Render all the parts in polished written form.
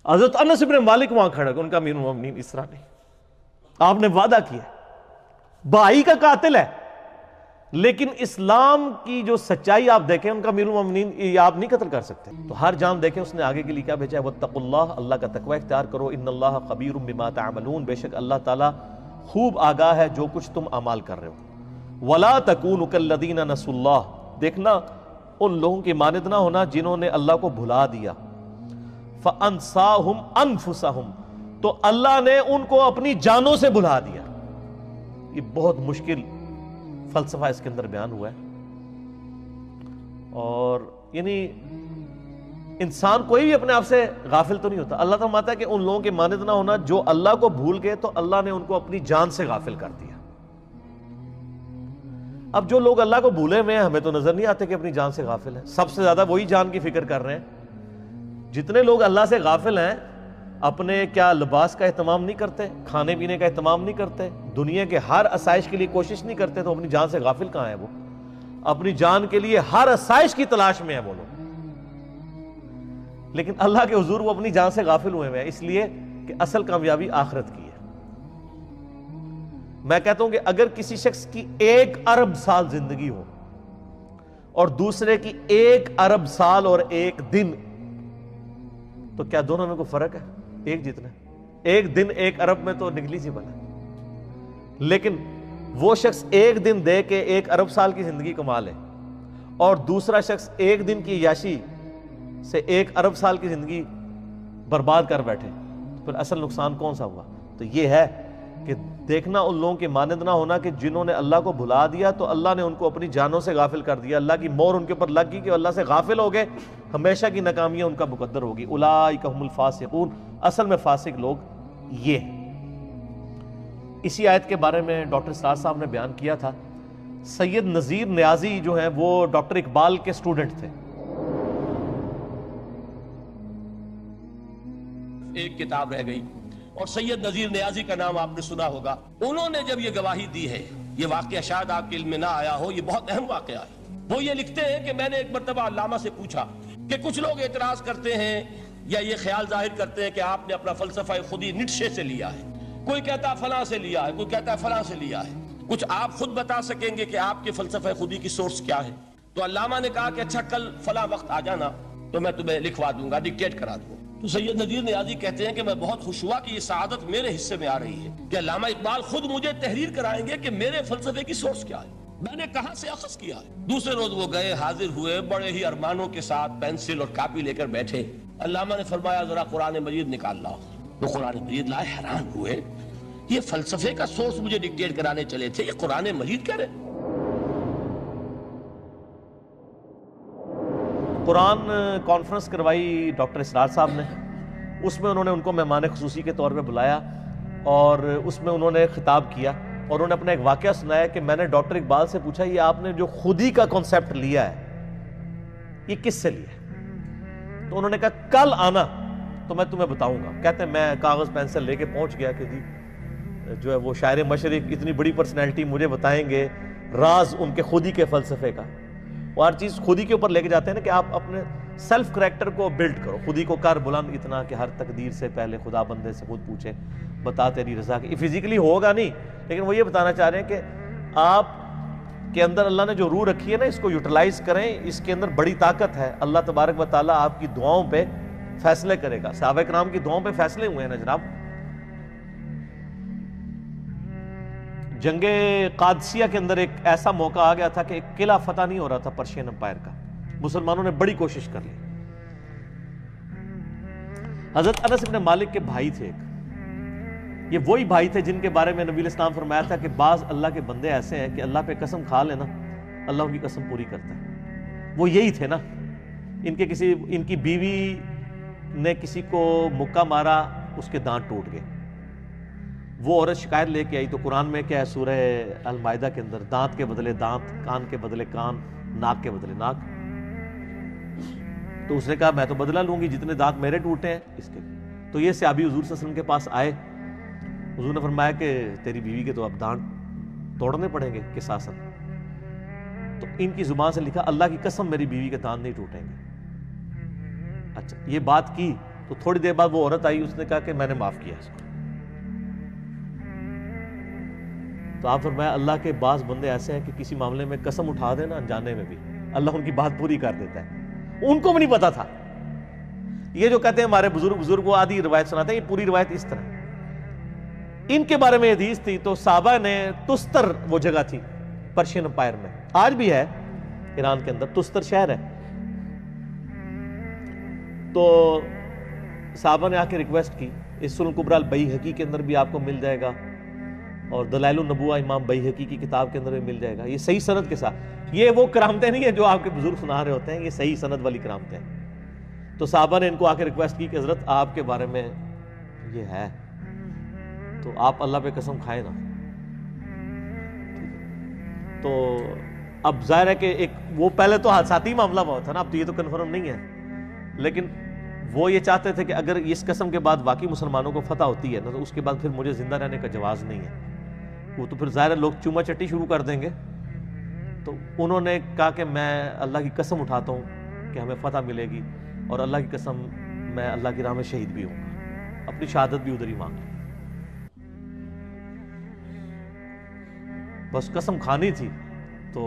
حضرت انس بن مالک وہاں کھڑے، ان کا امیر المومنین اس طرح نہیں، آپ نے وعدہ کیا، بھائی کا قاتل ہے، لیکن اسلام کی جو سچائی آپ دیکھیں، ان کا امیر المومنین یہ آپ نہیں قتل کر سکتے۔ تو ہر جان دیکھیں اس نے آگے کے لیے کیا بھیجا ہے، واتقوا اللہ، اللہ کا تقوی اختیار کرو، ان اللہ خبیر بما تعملون، بے شک اللہ تعالیٰ خوب آگاہ ہے جو کچھ تم اعمال کر رہے ہو۔ ولا تکونوا کالذین نسوا اللہ، دیکھنا ان لوگوں کی مانند نہ ہونا جنہوں نے اللہ کو بھلا دیا، فانساہم انفسہم، تو اللہ نے ان کو اپنی جانوں سے بھلا دیا۔ یہ بہت مشکل فلسفہ اس کے اندر بیان ہوا ہے، اور یعنی انسان کوئی بھی اپنے آپ سے غافل تو نہیں ہوتا۔ اللہ تعالیٰ فرماتا ہے کہ ان لوگوں کے مانند نہ ہونا جو اللہ کو بھول گئے تو اللہ نے ان کو اپنی جان سے غافل کر دیا۔ اب جو لوگ اللہ کو بھولے ہوئے ہیں، ہمیں تو نظر نہیں آتے کہ اپنی جان سے غافل ہیں، سب سے زیادہ وہی جان کی فکر کر رہے ہیں۔ جتنے لوگ اللہ سے غافل ہیں، اپنے کیا لباس کا اہتمام نہیں کرتے، کھانے پینے کا اہتمام نہیں کرتے، دنیا کے ہر آسائش کے لیے کوشش نہیں کرتے، تو اپنی جان سے غافل کہاں ہے وہ؟ اپنی جان کے لیے ہر آسائش کی تلاش میں ہے وہ لوگ، لیکن اللہ کے حضور وہ اپنی جان سے غافل ہوئے ہیں، اس لیے کہ اصل کامیابی آخرت کی ہے۔ میں کہتا ہوں کہ اگر کسی شخص کی 1 ارب سال زندگی ہو اور دوسرے کی 1 ارب سال اور 1 دن، تو کیا دونوں میں کوئی فرق ہے؟ ایک جتنا، 1 دن 1 ارب میں تو نکلی سی بنا، لیکن وہ شخص 1 دن دے کے 1 ارب سال کی زندگی کما لے، اور دوسرا شخص 1 دن کی عیاشی سے 1 ارب سال کی زندگی برباد کر بیٹھے، پھر اصل نقصان کون سا ہوا؟ تو یہ ہے کہ دیکھنا ان لوگوں کے مانند نہ ہونا کہ جنہوں نے اللہ کو بھلا دیا تو اللہ نے ان کو اپنی جانوں سے غافل کر دیا، اللہ کی مور ان کے اوپر لگ گئی کہ اللہ سے غافل ہو گئے، ہمیشہ کی ناکامیاں ان کا مقدر ہوگی۔ اولئک هم الفاسقون، اصل میں فاسق لوگ یہ ہیں۔ اسی آیت کے بارے میں ڈاکٹر اسرار صاحب نے بیان کیا تھا، سید نذیر نیازی جو ہیں وہ ڈاکٹر اقبال کے سٹوڈنٹ تھے۔ ایک کتاب رہ گئی، اور سید نذیر نیازی کا نام آپ نے سنا ہوگا۔ انہوں نے جب یہ گواہی دی ہے، یہ واقعہ شاید آپ کے علم میں نہ آیا ہو، یہ بہت اہم واقعہ ہے۔ وہ یہ لکھتے ہیں کہ میں نے ایک مرتبہ علامہ سے پوچھا کہ کچھ لوگ اعتراض کرتے ہیں یا یہ خیال ظاہر کرتے ہیں کہ آپ نے اپنا فلسفہ خودی نیٹشے سے لیا ہے، کوئی کہتا ہے فلاں سے لیا ہے، کوئی کہتا ہے فلاں سے لیا ہے، کچھ آپ خود بتا سکیں گے کہ آپ کے فلسفہ خودی کی سورس کیا ہے؟ تو علامہ نے کہا کہ اچھا کل فلاں وقت آ جانا تو میں تمہیں لکھوا دوں گا، ڈکٹیٹ کرا دوں گا۔ تو سید نذیر نیازی کہتے ہیں کہ میں بہت خوش ہوا کہ یہ سعادت میرے حصے میں آ رہی ہے کہ علامہ اقبال خود مجھے تحریر کرائیں گے کہ میرے فلسفے کی سورس کیا ہے، میں نے کہاں سے اخذ کیا ہے۔ دوسرے روز وہ گئے، حاضر ہوئے، بڑے ہی ارمانوں کے ساتھ پینسل اور کاپی لے کر بیٹھے۔ علامہ نے فرمایا ذرا قرآن مجید نکال لاؤ۔ وہ قرآن مجید لائے، حیران ہوئے، یہ فلسفے کا سورس مجھے ڈکٹیٹ کرانے چلے تھے، یہ قرآن مجید کہہ رہے۔ قرآن کانفرنس کروائی ڈاکٹر اسرار صاحب نے، اس میں انہوں نے ان کو مہمان خصوصی کے طور پہ بلایا، اور اس میں انہوں نے خطاب کیا، اور انہوں نے اپنا ایک واقعہ سنایا کہ میں نے ڈاکٹر اقبال سے پوچھا یہ آپ نے جو خودی کا کنسیپٹ لیا ہے یہ کس سے لیا ہے؟ تو انہوں نے کہا کل آنا تو میں تمہیں بتاؤں گا۔ کہتے ہیں میں کاغذ پینسل لے کے پہنچ گیا کہ جی جو ہے وہ شاعر مشرق اتنی بڑی پرسنالٹی مجھے بتائیں گے راز ان کے خودی کے فلسفے کا۔ وہ ہر چیز خودی کے اوپر لے کے جاتے ہیں نا کہ آپ اپنے سیلف کریکٹر کو بلڈ کرو، خودی کو کر بلند اتنا کہ ہر تقدیر سے پہلے خدا بندے سے خود پوچھے بتا تیری رضا کی۔ فزیکلی ہوگا نہیں، لیکن وہ یہ بتانا چاہ رہے ہیں کہ آپ کے اندر اللہ نے جو روح رکھی ہے نا، اس کو یوٹیلائز کریں، اس کے اندر بڑی طاقت ہے۔ اللہ تبارک و تعالیٰ آپ کی دعاؤں پہ فیصلے کرے گا۔ صحابہ کرام کی دعاؤں پہ فیصلے ہوئے ہیں نا جناب۔ جنگ قادسیہ کے اندر ایک ایسا موقع آ گیا تھا کہ ایک قلعہ فتح نہیں ہو رہا تھا پرشین امپائر کا، مسلمانوں نے بڑی کوشش کر لی۔ حضرت انس بن مالک کے بھائی تھے ایک، یہ وہی بھائی تھے جن کے بارے میں نبی علیہ السلام فرمایا تھا کہ بعض اللہ کے بندے ایسے ہیں کہ اللہ پہ قسم کھا لینا اللہ ان کی قسم پوری کرتا ہے۔ وہ یہی تھے نا، ان کی بیوی نے کسی کو مکہ مارا، اس کے دانت ٹوٹ گئے، وہ عورت شکایت لے کے آئی تو قرآن میں کیا ہے سورہ المائدہ کے اندر، دانت کے بدلے دانت، کان کے بدلے کان، ناک کے بدلے ناک۔ تو اس نے کہا میں تو بدلہ لوں گی، جتنے دانت میرے ٹوٹے ہیں اس کے۔ تو یہ صحابی حضور صلی اللہ علیہ وسلم کے پاس آئے، حضور نے فرمایا کہ تیری بیوی کے تو اب دانت توڑنے پڑیں گے قصاصاً۔ تو ان کی زبان سے لکھا اللہ کی قسم میری بیوی کے دانت نہیں ٹوٹیں گے۔ اچھا یہ بات کی تو تو تھوڑی دیر بعد وہ عورت آئی، اس نے کہا کہ میں نے معاف کیا اس کو. تو آپ فرمایا اللہ کے بعض بندے ایسے ہیں کہ کسی معاملے میں قسم اٹھا دینا انجانے میں بھی اللہ ان کی بات پوری کر دیتا ہے. ان کو بھی نہیں پتا تھا. یہ جو کہتے ہیں ہمارے بزرگ وہ آدھی روایت سناتے ہیں، یہ پوری روایت اس طرح. ان کے بارے میں حدیث تھی. تو صحابہ نے تستر، وہ جگہ تھی پرشین امپائر میں، آج بھی ہے ایران کے اندر، تستر شہر ہے. تو صحابہ نے آ کے ریکویسٹ کی، اس سنن کبریٰ البیہقی کے اندر بھی آپ کو مل جائے گا، اور دلائل النبوہ امام بیہقی کی کتاب کے اندر بھی مل جائے گا، یہ صحیح سند کے ساتھ. یہ وہ کرامتیں نہیں ہیں جو آپ کے بزرگ سنا رہے ہوتے ہیں، یہ صحیح سند والی کرامتیں ہیں. تو صحابہ نے ان کو آ کے ریکویسٹ کی کہ حضرت آپ کے بارے میں یہ ہے، تو آپ اللہ پہ قسم کھائے نا. تو اب ظاہر ہے کہ ایک وہ پہلے تو حادثاتی معاملہ بہت تھا نا، اب تو یہ تو کنفرم نہیں ہے، لیکن وہ یہ چاہتے تھے کہ اگر اس قسم کے بعد واقعی مسلمانوں کو فتح ہوتی ہے نا، تو اس کے بعد پھر مجھے زندہ رہنے کا جواز نہیں ہے. وہ تو پھر ظاہر لوگ چوما چٹی شروع کر دیں گے. تو انہوں نے کہا کہ میں اللہ کی قسم اٹھاتا ہوں کہ ہمیں فتح ملے گی، اور اللہ کی قسم میں اللہ کی راہ میں شہید بھی ہوں گا، اپنی شہادت بھی ادھر ہی مانگ. بس قسم کھانی تھی تو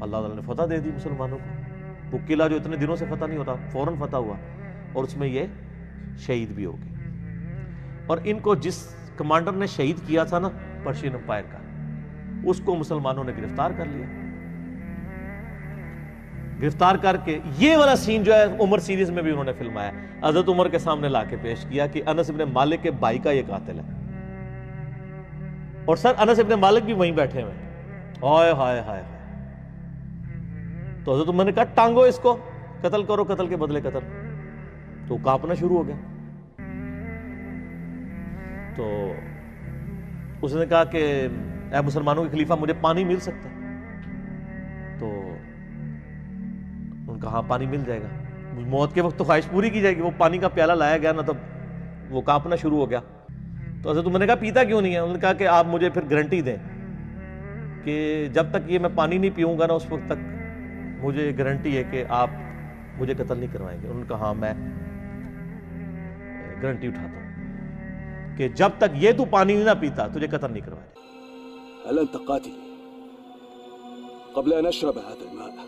اللہ تعالیٰ نے فتح دے دی مسلمانوں کو. وہ قلعہ جو اتنے دنوں سے فتح نہیں ہوتا فوراً فتح ہوا، اور اس میں یہ شہید بھی ہو گئے. اور ان کو جس کمانڈر نے شہید کیا تھا نا پرشین امپائر کا، اس کو مسلمانوں نے گرفتار کر لیا. گرفتار کر کے یہ والا سین جو ہے عمر سیریز میں بھی انہوں نے فلمایا، حضرت عمر کے سامنے لا کے پیش کیا کہ انس ابن مالک کے بھائی کا یہ قاتل ہے. اور سر انس ابن مالک بھی وہیں بیٹھے ہوئے ہیں. ہائے ہائے ہائے. تو حضرت عمر نے کہا ٹانگو اس کو، قتل کرو، قتل کے بدلے قتل. تو کانپنا شروع ہو گیا. تو اس نے کہا کہ اے مسلمانوں کے خلیفہ مجھے پانی مل سکتا ہے؟ تو ان کا ہاں پانی مل جائے گا. موت کے وقت تو خواہش پوری کی جائے گی. وہ پانی کا پیالہ لایا گیا نا، تب وہ کانپنا شروع ہو گیا. تو حضرت عمر نے کہا پیتا کیوں نہیں ہے؟ انہوں نے کہا کہ آپ مجھے پھر گارنٹی دیں کہ جب تک یہ میں پانی نہیں پیوں گا نا، اس وقت تک مجھے گارنٹی ہے کہ آپ مجھے قتل نہیں کروائیں گے. انہوں نے کہا ہاں میں گارنٹی اٹھاتا ہوں کہ جب تک یہ تو پانی نہ پیتا تجھے قتل نہیں کروائے. هل أنت قاتل قبل أن أشرب هذا الماء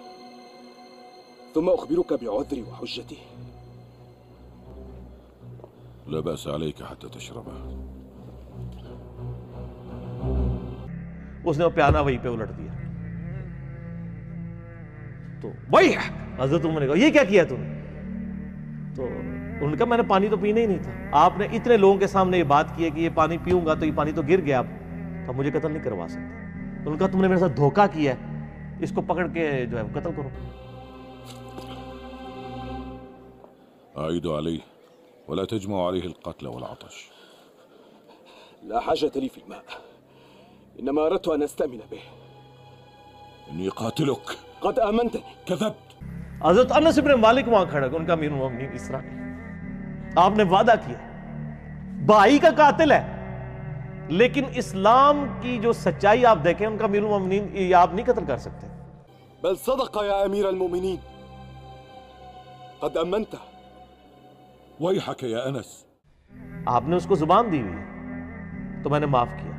ثم أخبرك بعذري وحجتي؟ لا بأس عليك حتى تشربه. اس نے وہ پیانہ وہیں پہ الٹ دیا. تو وہی حضرت عمر نے کہا یہ کیا کیا تم نے؟ تو انہوں نے کہا میں نے پانی تو پینا ہی نہیں تھا. آپ نے اتنے لوگوں کے سامنے یہ بات کی ہے کہ یہ پانی پیوں گا تو یہ پانی تو گر گیا، تو مجھے قتل نہیں کروا سکتے. انہوں نے کہا تم نے میرے ساتھ دھوکہ کیا ہے، اس کو پکڑ کے جو ہے قتل کرو. أعيد عليه ولا تجمع عليه القتل والعطش. لا حاجة لي في الماء، إنما أردت أن أستأمن به. إني قاتلك. قد آمنتني. كذبت. حضرت انس ابن مالک وہاں کھڑا، ان کا امیر المومنین اس طرح نہیں. آپ نے وعدہ کیا بھائی کا قاتل ہے، لیکن اسلام کی جو سچائی آپ دیکھیں، ان کا امیر المومنین یہ آپ نہیں قتل کر سکتے. بل صدق يا أمير المؤمنين، قد آمنته. ويحك يا أنس. آپ نے اس کو زبان دی ہوئی ہے تو میں نے معاف کیا.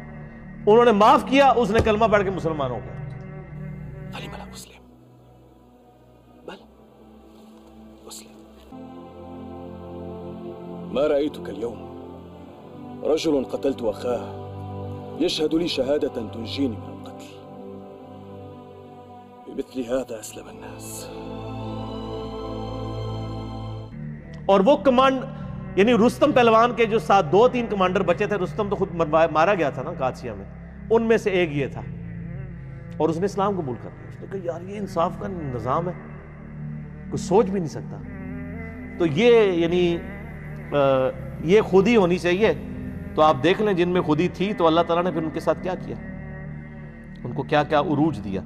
انہوں نے معاف کیا، اس نے کلمہ پڑھ کے مسلمان ہو گیا. فلم لا أسلم؟ بل أسلم. ما رأيتك اليوم رجل قتلت أخاه يشهد لي شهادة تنجيني من القتل. بمثل هذا أسلم الناس. اور وہ کمانڈ یعنی رستم پہلوان کے جو ساتھ 2-3 کمانڈر بچے تھے، رستم تو خود مارا گیا تھا نا قادسیہ میں، ان میں سے ایک یہ تھا، اور اس نے اسلام قبول کر لیا. اس نے کہا یار یہ انصاف کا نظام ہے، کوئی سوچ بھی نہیں سکتا. تو یہ یعنی یہ خودی ہونی چاہیے. تو آپ دیکھ لیں جن میں خودی تھی تو اللہ تعالیٰ نے پھر ان کے ساتھ کیا کیا، ان کو کیا کیا عروج دیا.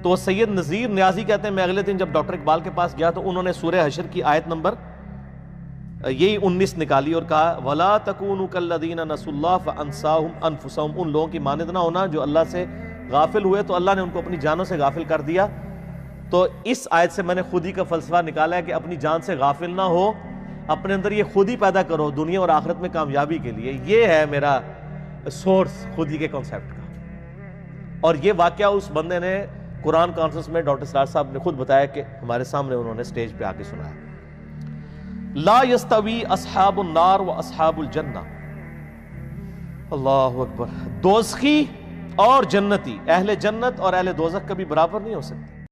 تو سید نذیر نیازی کہتے ہیں میں اگلے دن جب ڈاکٹر اقبال کے پاس گیا تو انہوں نے سورہ حشر کی آیت نمبر یہی 19 نکالی اور کہا وَلَا تَكُونُوا كَالَّذِينَ نَسُوا اللَّهَ فَأَنسَاهُمْ أَنفُسَهُمْ. ان لوگوں کی مانند نہ ہونا جو اللہ سے غافل ہوئے تو اللہ نے ان کو اپنی جانوں سے غافل کر دیا. تو اس آیت سے میں نے خودی کا فلسفہ نکالا ہے کہ اپنی جان سے غافل نہ ہو، اپنے اندر یہ خود ہی پیدا کرو دنیا اور آخرت میں کامیابی کے لیے. یہ ہے میرا سورس خود ہی کے کانسیپٹ کا. اور یہ واقعہ اس بندے نے قرآن کانفرنس میں ڈاکٹر سراج صاحب نے خود بتایا کہ ہمارے سامنے انہوں نے سٹیج پہ آ کے سنایا. لا یستوی اصحاب النار و اصحاب الجنہ. اللہ اکبر. دوزخی اور جنتی، اہل جنت اور اہل دوزخ کبھی برابر نہیں ہو سکتے.